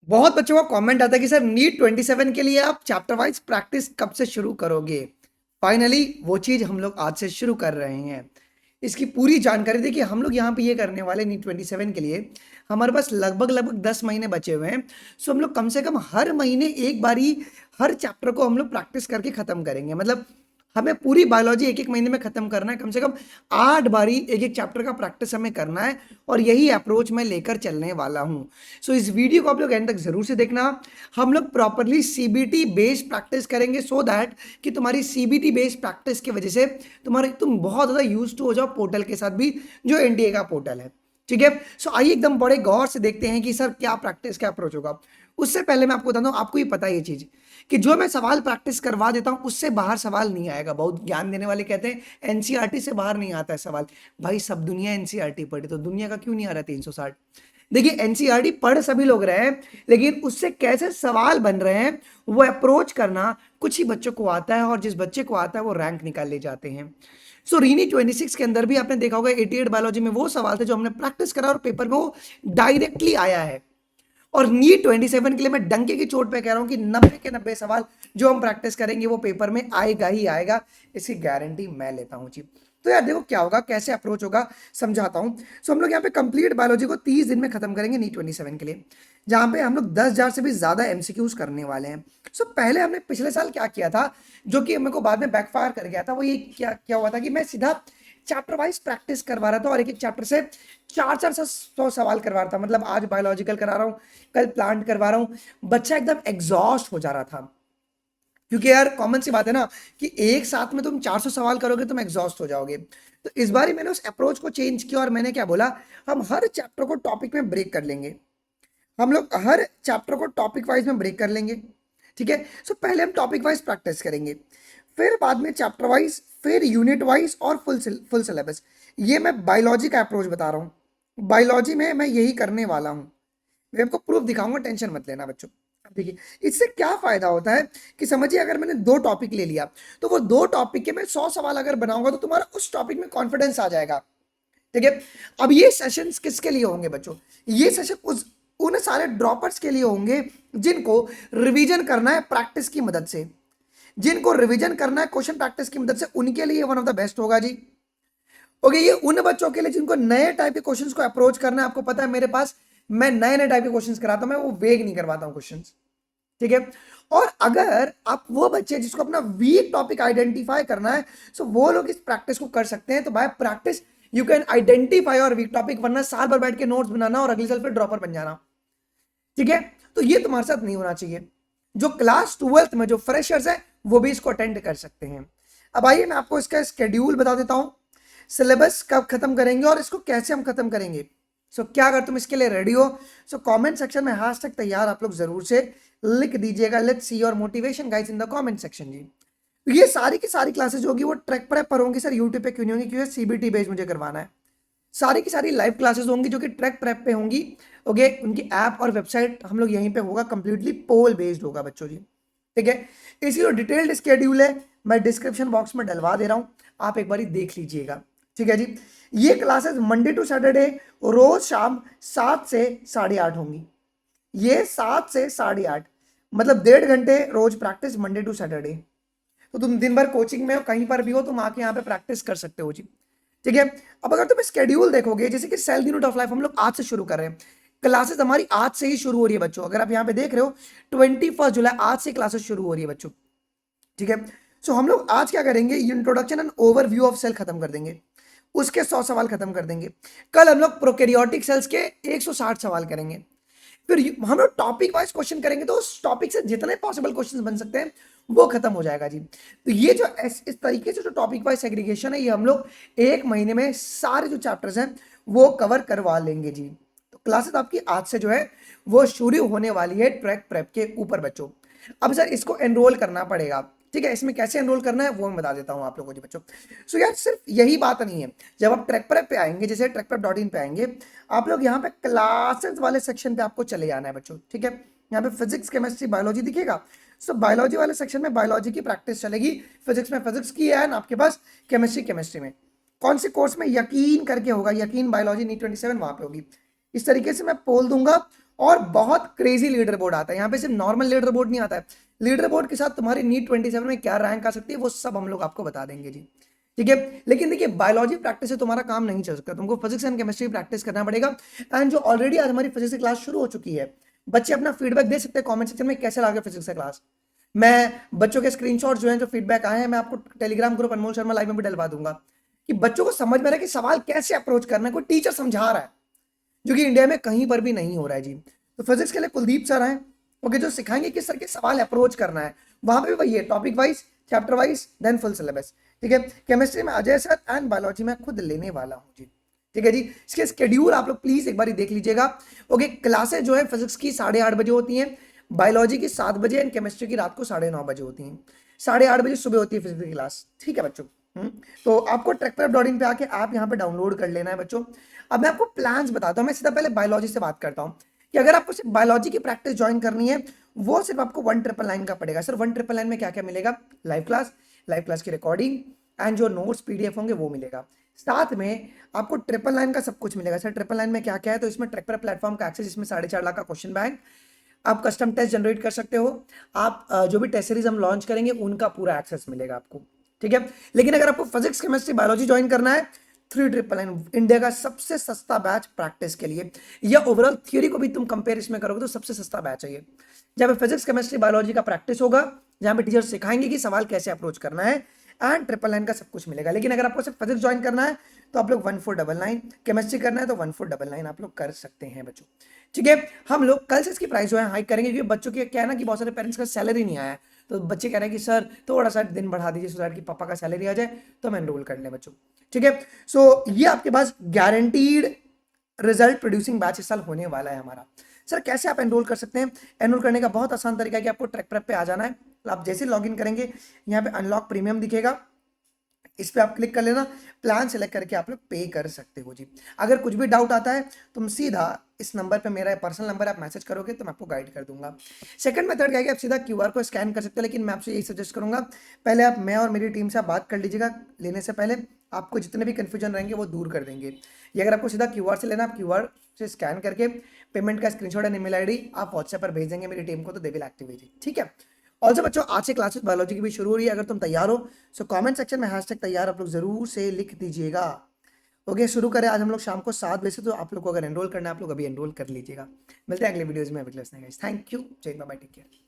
बहुत बच्चों का कमेंट आता है कि सर नीट 27 के लिए आप चैप्टर वाइज प्रैक्टिस कब से शुरू करोगे। फाइनली वो चीज हम लोग आज से शुरू कर रहे हैं। इसकी पूरी जानकारी देखिए, हम लोग यहाँ पे ये करने वाले नीट 27 के लिए हमारे पास लगभग लगभग 10 महीने बचे हुए हैं। सो हम लोग कम से कम हर महीने एक बारी हर चैप्टर को हम लोग प्रैक्टिस करके खत्म करेंगे। मतलब हमें पूरी बायोलॉजी एक एक महीने में खत्म करना है, कम से कम 8 बारी एक एक चैप्टर का प्रैक्टिस हमें करना है। और यही अप्रोच मैं लेकर चलने वाला हूँ। सो इस वीडियो को आप लोग एंड तक जरूर से देखना। हम लोग प्रॉपरली सीबीटी बेस्ड प्रैक्टिस करेंगे सो दैट कि तुम्हारी सीबीटी बेस्ड प्रैक्टिस की वजह से तुम बहुत ज़्यादा यूज टू हो जाओ पोर्टल के साथ भी, जो एनडीए का पोर्टल है। ठीक है, सो आइए एकदम बड़े गौर से देखते हैं कि सर क्या प्रैक्टिस क्या अप्रोच होगा। उससे पहले मैं आपको बताता हूँ, आपको ही पता है ये चीज़ कि जो मैं सवाल प्रैक्टिस करवा देता हूँ उससे बाहर सवाल नहीं आएगा। बहुत ज्ञान देने वाले कहते हैं एनसीईआरटी से बाहर नहीं आता है सवाल। भाई सब दुनिया एनसीईआरटी पढ़ी, तो दुनिया का क्यों नहीं आ रहा 360? देखिए एनसीईआरटी पढ़ सभी लोग रहे हैं, लेकिन उससे कैसे सवाल बन रहे हैं वो अप्रोच करना कुछ ही बच्चों को आता है, और जिस बच्चे को आता है वो रैंक निकाल ले जाते हैं। सो रीनी 26 के अंदर भी आपने देखा होगा 88 बायोलॉजी में वो सवाल थे जो हमने प्रैक्टिस करा और पेपर में वो डायरेक्टली आया है। और नीट 27 के लिए मैं डंके की चोट पे कह रहा हूं कि 90 के 90 सवाल जो हम प्रैक्टिस करेंगे वो पेपर में आएगा ही आएगा। इसकी गारंटी मैं लेता हूं जी। तो यार देखो क्या होगा, कैसे अप्रोच होगा, समझाता हूं। सो हम लोग यहाँ पे कंप्लीट बायोलॉजी को 30 दिन में खत्म करेंगे नीट 27 के लिए, जहां पे हम लोग 10,000 से भी ज्यादा एमसीक्यूज करने वाले हैं। सो पहले हमने पिछले साल क्या किया था, जो कि मेरे को बाद में बैकफायर कर गया था, वो ये क्या क्या हुआ था कि मैं सीधा चैप्टर वाइज प्रैक्टिस करवा रहा था और एक एक चैप्टर से 400 सवाल करवा रहा था। मतलब आज बायोलॉजिकल करा रहा हूँ, कल प्लांट करवा रहा हूँ। बच्चा एकदम एग्जॉस्ट हो जा रहा था, क्योंकि यार कॉमन सी बात है ना कि एक साथ में तुम 400 सवाल करोगे तुम एग्जॉस्ट हो जाओगे। तो इस बार मैंने उस अप्रोच को चेंज किया और मैंने क्या बोला, हम हर चैप्टर को टॉपिक में ब्रेक कर लेंगे। हम लोग हर चैप्टर को टॉपिक वाइज में ब्रेक कर लेंगे। ठीक है, सो पहले हम टॉपिक वाइज प्रैक्टिस करेंगे, फिर बाद में चैप्टर वाइज, फिर यूनिट वाइज और फुल सिलेबस। ये मैं बायोलॉजी का अप्रोच बता रहा हूँ, बायोलॉजी में मैं यही करने वाला हूँ। मैं आपको प्रूफ दिखाऊंगा, टेंशन मत लेना बच्चों। अब देखिए इससे क्या फायदा होता है कि समझिए अगर मैंने 2 टॉपिक ले लिया तो वो 2 टॉपिक के मैं 100 सवाल अगर बनाऊंगा तो तुम्हारा उस टॉपिक में कॉन्फिडेंस आ जाएगा। ठीक है, अब ये सेशंस किसके लिए होंगे बच्चों? ये सेशन उस उन सारे ड्रॉपर्स के लिए होंगे जिनको रिवीजन करना है प्रैक्टिस की मदद से। जिनको रिवीजन करना है क्वेश्चन प्रैक्टिस की मदद से, उनके लिए वन ऑफ द बेस्ट होगा जी। ओके, ये उन बच्चों के लिए जिनको नए टाइप के क्वेश्चंस को अप्रोच करना है। आपको पता है मेरे पास मैं नए नए टाइप के क्वेश्चंस कराता हूं, मैं वो वेग नहीं करवाता हूं क्वेश्चंस। ठीक है, और अगर आप वो बच्चे जिसको अपना वीक टॉपिक आइडेंटिफाई करना है, सो वो लोग इस प्रैक्टिस को कर सकते हैं। तो bye practice you can identify और वीक टॉपिक, वरना साल भर बैठ के नोट्स बनाना और अगले साल फिर ड्रॉपर बन जाना। ठीक है, तो ये तुम्हारे साथ नहीं होना चाहिए। जो क्लास 12th में जो फ्रेशर्स है वो भी इसको अटेंड कर सकते हैं। अब आइए मैं आपको इसका स्केड्यूल बता देता हूं, सिलेबस कब खत्म करेंगे और इसको कैसे हम खत्म करेंगे। सो क्या अगर तुम इसके लिए रेडी हो, सो कमेंट सेक्शन में हैशटैग तैयार आप लोग जरूर से लिख दीजिएगा। Let's see your motivation guys in the comment section जी। तो ये सारी की सारी क्लासेस होगी वो ट्रैक पर होंगी सर, यूट्यूब पे क्यों नहीं होंगी? क्योंकि सीबीटी बेस्ड मुझे करवाना है। सारी की सारी लाइव क्लासेस होंगी जो कि ट्रैक प्रेप पे होंगी। ओके, उनकी ऐप और वेबसाइट हम लोग यहीं पे होगा, कंप्लीटली पोल बेस्ड होगा बच्चों जी। ठीक है, इसकी जो डिटेल्ड स्केड्यूल है मैं डिस्क्रिप्शन बॉक्स में डलवा दे रहा हूं, आप एक बार देख लीजिएगा। ठीक है जी, ये क्लासेस मंडे टू सैटरडे रोज शाम 7 से 8:30 होंगी। ये 7 से 8:30 मतलब 1.5 घंटे रोज प्रैक्टिस, मंडे टू सैटरडे। तो तुम दिन भर कोचिंग में हो, कहीं पर भी हो, तुम आके यहाँ पे प्रैक्टिस कर सकते हो जी। ठीक है, अब अगर तुम स्केड्यूल देखोगे, जैसे कि सेल यूनिट ऑफ लाइफ हम लोग आज से शुरू कर रहे हैं। क्लासेस हमारी आज से ही शुरू हो रही है बच्चों, अगर आप यहाँ पे देख रहे हो 21 जुलाई आज से क्लासेस शुरू हो रही है बच्चों। ठीक है, सो हम लोग आज क्या करेंगे, introduction and overview of cell खत्म कर देंगे, उसके 100 सवाल खत्म कर देंगे। कल हम लोग प्रोकैरियोटिक सेल्स के 160 सवाल करेंगे। फिर हम लोग टॉपिक वाइज क्वेश्चन करेंगे, तो उस टॉपिक से जितने पॉसिबल क्वेश्चन बन सकते हैं वो खत्म हो जाएगा जी। तो ये जो इस तरीके से जो टॉपिक वाइज सेग्रीगेशन है, ये हम लोग एक महीने में सारे जो चैप्टर्स हैं वो कवर करवा लेंगे जी। तो क्लासेस आपकी आज से जो है वो शुरू होने वाली है ट्रैक प्रेप के ऊपर बच्चों। अब सर इसको एनरोल करना पड़ेगा। ठीक है, इसमें कैसे एनरोल करना है वो मैं बता देता हूँ आप लोगों को जी बच्चों। सो यार सिर्फ यही बात नहीं है, जब आप ट्रैक प्रेप पे आएंगे, जैसे ट्रैकप्रेप.in पे आएंगे, आप लोग यहाँ पे क्लासेस वाले सेक्शन पे आपको चले जाना है बच्चों। ठीक है, यहाँ पे फिजिक्स केमिस्ट्री बायोलॉजी दिखेगा। सो बायोलॉजी वाले सेक्शन में बायोलॉजी की प्रैक्टिस चलेगी, फिजिक्स में फिजिक्स की है, आपके पास केमिस्ट्री में कौन से कोर्स में यकीन करके होगा, यकीन बायोलॉजी नीट 27 वहां पे होगी। इस तरीके से मैं पोल दूंगा और बहुत क्रेजी लीडर बोर्ड आता है यहाँ पे, सिर्फ नॉर्मल लीडर बोर्ड नहीं आता है, लीडर बोर्ड के साथ तुम्हारी नीट 27 में क्या रैंक आ सकती है वो सब हम लोग आपको बता देंगे जी। ठीक है, लेकिन देखिए बायोलॉजी प्रैक्टिस से तुम्हारा काम नहीं चल सकता, तुमको फिजिक्स एंड केमिस्ट्री प्रैक्टिस करना पड़ेगा। एंड जो ऑलरेडी आज हमारी फिजिक्स की क्लास शुरू हो चुकी है, बच्चे अपना फीडबैक दे सकते हैं कमेंट सेक्शन में कैसे लगा फिजिक्स का क्लास। मैं बच्चों के स्क्रीनशॉट जो हैं, जो फीडबैक आए हैं, मैं आपको टेलीग्राम ग्रुप अनमोल शर्मा लाइव में भी डलवा दूंगा कि बच्चों को समझ में रहा है कि सवाल कैसे अप्रोच करना है, कोई टीचर समझा रहा है, जो कि इंडिया में कहीं पर भी नहीं हो रहा है जी। तो फिजिक्स के लिए कुलदीप सर हैं, ओके, जो सिखाएंगे किस तरह के सवाल अप्रोच करना है, वहां पे भी वही है, topic wise, chapter wise, then full syllabus. ठीक है, केमिस्ट्री में अजय सर एंड बायोलॉजी में खुद लेने वाला हूँ जी। ठीक है जी, इसके शेड्यूल आप लोग प्लीज एक बार देख लीजिएगा। ओके, क्लासेस जो है फिजिक्स की 8:30 बजे होती हैं, बायोलॉजी की 7 बजे एंड केमिस्ट्री की रात को 9:30 बजे होती हैं। 8:30 बजे सुबह होती है फिजिक्स की क्लास। ठीक है बच्चों, तो आपको ट्रैकprep.in पे आके आप यहाँ पे डाउनलोड कर लेना है बच्चों। अब मैं आपको प्लान्स बताता हूँ, मैं सीधा पहले बायोलॉजी से बात करता हूँ कि अगर आपको सिर्फ बायोलॉजी की प्रैक्टिस ज्वाइन करनी है, वो सिर्फ आपको 1999 का पड़ेगा। सर 1999 में क्या क्या मिलेगा? लाइव क्लास की रिकॉर्डिंग एंड जो नोट्स पीडीएफ होंगे वो मिलेगा। साथ में आपको 999 का सब कुछ मिलेगा। सर 999 में क्या क्या है? तो इसमें ट्रैकprep प्लेटफॉर्म का एक्सेस, इसमें 4.5 लाख का क्वेश्चन बैंक, आप कस्टम टेस्ट जनरेट कर सकते हो, आप जो भी टेस्ट सीरीज हम लॉन्च करेंगे उनका पूरा एक्सेस मिलेगा आपको। ठीक है, लेकिन अगर आपको फिजिक्स केमिस्ट्री बायोलॉजी ज्वाइन करना है, 3999 इंडिया का सबसे सस्ता बैच प्रैक्टिस के लिए, या ओवरऑल थ्योरी को भी तुम कंपेयर इसमें करोगे तो सबसे सस्ता बैच है ये, जहाँ पे फिजिक्स केमिस्ट्री बायोलॉजी का प्रैक्टिस होगा, जहाँ पे टीचर सिखाएंगे कि सवाल कैसे अप्रोच करना है, एंड 999 का सब कुछ मिलेगा। लेकिन अगर आपको सिर्फ फिजिक्स ज्वाइन करना है तो आप लोग 1499, केमिस्ट्री करना है तो 1499 आप लोग कर सकते हैं बच्चों। ठीक है, हम लोग कल से इसकी प्राइस जो है हाइक करेंगे, क्योंकि बच्चों की क्या है ना कि बहुत सारे पेरेंट्स का सैलरी नहीं आया है, तो बच्चे कह रहे हैं कि सर थोड़ा सा दिन बढ़ा दीजिए सो दैट कि पापा का सैलरी आ जाए तो हम एनरोल कर लें बच्चों। ठीक है, सो ये आपके पास गारंटीड रिजल्ट प्रोड्यूसिंग बैच इस साल होने वाला है हमारा। सर कैसे आप एनरोल कर सकते हैं? एनरोल करने का बहुत आसान तरीका है कि आपको ट्रैकprep पे आ जाना है। तो आप जैसे लॉगिन करेंगे, यहाँ पे अनलॉक प्रीमियम दिखेगा, इस पे आप क्लिक कर लेना, प्लान सेलेक्ट करके आप लोग पे कर सकते हो जी। अगर कुछ भी डाउट आता है तुम सीधा इस नंबर पे, मेरा पर्सनल नंबर, आप मैसेज करोगे तो मैं आपको गाइड कर दूंगा। सेकंड मेथड क्या है कि आप सीधा क्यूआर को स्कैन कर सकते हो, लेकिन मैं आपसे यही सजेस्ट करूंगा पहले आप, मैं और मेरी टीम से आप बात कर लीजिएगा लेने से पहले, आपको जितने भी कन्फ्यूजन रहेंगे वो दूर कर देंगे। ये अगर आपको सीधा क्यूआर से लेना, आप क्यूआर से स्कैन करके पेमेंट का स्क्रीनशॉट एंड ईमेल आईडी आप व्हाट्सएप पर भेज देंगे मेरी टीम को, तो दे विल एक्टिवेट इट। ठीक है, ऑल्सो बच्चों आज से क्लासेस बायोलॉजी की भी शुरू हो रही है, अगर तुम तैयार हो सो कमेंट सेक्शन में हैशटैग तैयार आप लोग जरूर से लिख दीजिएगा। ओके, शुरू करें आज हम लोग शाम को 7 बजे से, तो आप लोग को अगर एनरोल करना है आप लोग अभी एनरोल कर लीजिएगा। मिलते हैं अगले वीडियोज में, थैंक यू, जय हिंद, बाय, टेक केयर।